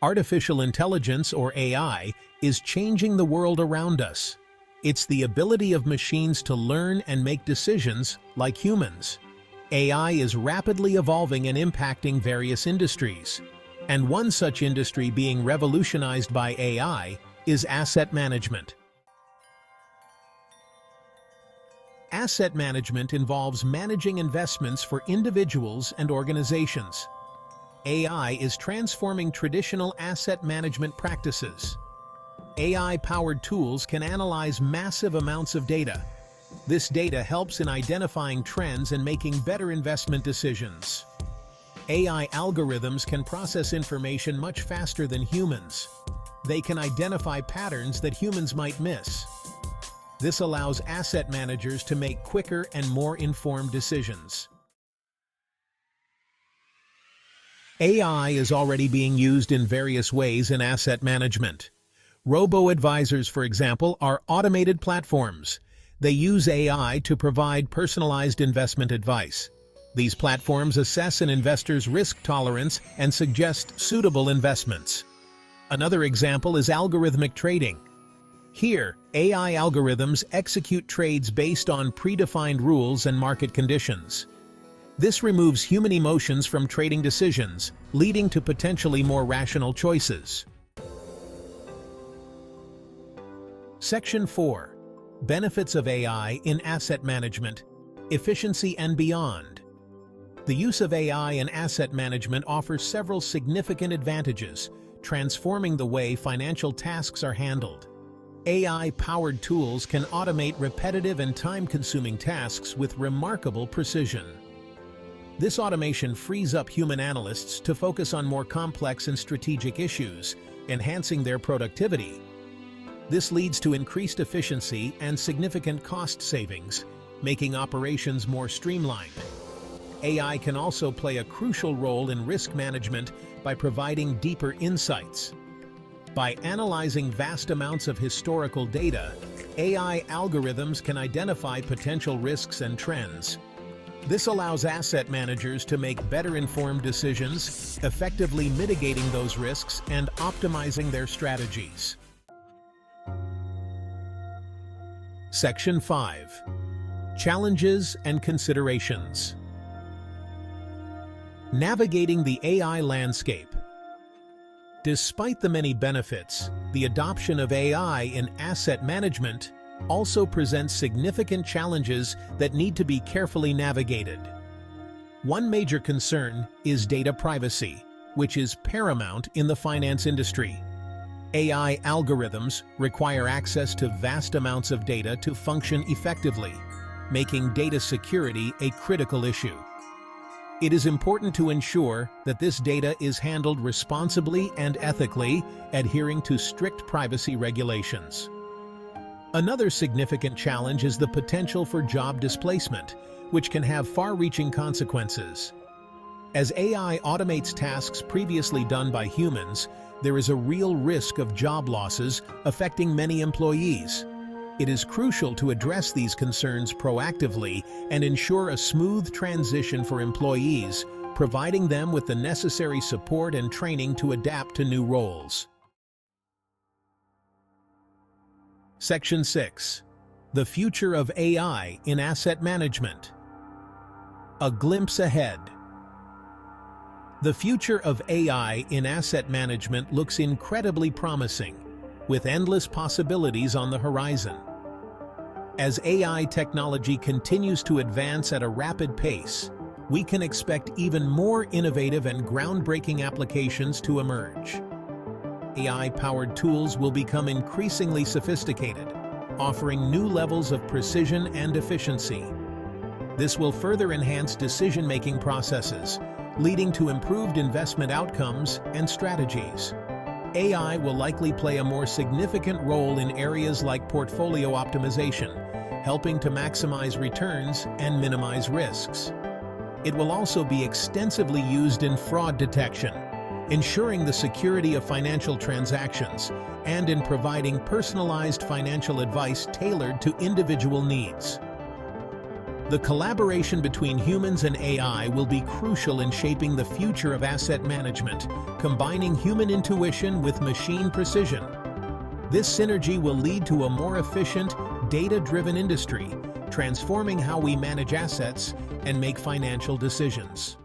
Artificial intelligence, or AI, is changing the world around us. It's the ability of machines to learn and make decisions like humans. AI is rapidly evolving and impacting various industries. And one such industry being revolutionized by AI is asset management. Asset management involves managing investments for individuals and organizations. AI is transforming traditional asset management practices. AI-powered tools can analyze massive amounts of data. This data helps in identifying trends and making better investment decisions. AI algorithms can process information much faster than humans. They can identify patterns that humans might miss. This allows asset managers to make quicker and more informed decisions. AI is already being used in various ways in asset management. Robo-advisors, for example, are automated platforms. They use AI to provide personalized investment advice. These platforms assess an investor's risk tolerance and suggest suitable investments. Another example is algorithmic trading. Here, AI algorithms execute trades based on predefined rules and market conditions. This removes human emotions from trading decisions, leading to potentially more rational choices. Section 4. Benefits of AI in Asset Management, Efficiency and Beyond. The use of AI in asset management offers several significant advantages, transforming the way financial tasks are handled. AI-powered tools can automate repetitive and time-consuming tasks with remarkable precision. This automation frees up human analysts to focus on more complex and strategic issues, enhancing their productivity. This leads to increased efficiency and significant cost savings, making operations more streamlined. AI can also play a crucial role in risk management by providing deeper insights. By analyzing vast amounts of historical data, AI algorithms can identify potential risks and trends. This allows asset managers to make better-informed decisions, effectively mitigating those risks and optimizing their strategies. Section 5. Challenges and Considerations. Navigating the AI landscape. Despite the many benefits, the adoption of AI in asset management also presents significant challenges that need to be carefully navigated. One major concern is data privacy, which is paramount in the finance industry. AI algorithms require access to vast amounts of data to function effectively, making data security a critical issue. It is important to ensure that this data is handled responsibly and ethically, adhering to strict privacy regulations. Another significant challenge is the potential for job displacement, which can have far-reaching consequences. As AI automates tasks previously done by humans, there is a real risk of job losses affecting many employees. It is crucial to address these concerns proactively and ensure a smooth transition for employees, providing them with the necessary support and training to adapt to new roles. Section 6. The Future of AI in Asset Management. A glimpse ahead. The future of AI in asset management looks incredibly promising, with endless possibilities on the horizon. As AI technology continues to advance at a rapid pace, we can expect even more innovative and groundbreaking applications to emerge. AI-powered tools will become increasingly sophisticated, offering new levels of precision and efficiency. This will further enhance decision-making processes, leading to improved investment outcomes and strategies. AI will likely play a more significant role in areas like portfolio optimization, helping to maximize returns and minimize risks. It will also be extensively used in fraud detection, ensuring the security of financial transactions, and in providing personalized financial advice tailored to individual needs. The collaboration between humans and AI will be crucial in shaping the future of asset management, combining human intuition with machine precision. This synergy will lead to a more efficient, data-driven industry, transforming how we manage assets and make financial decisions.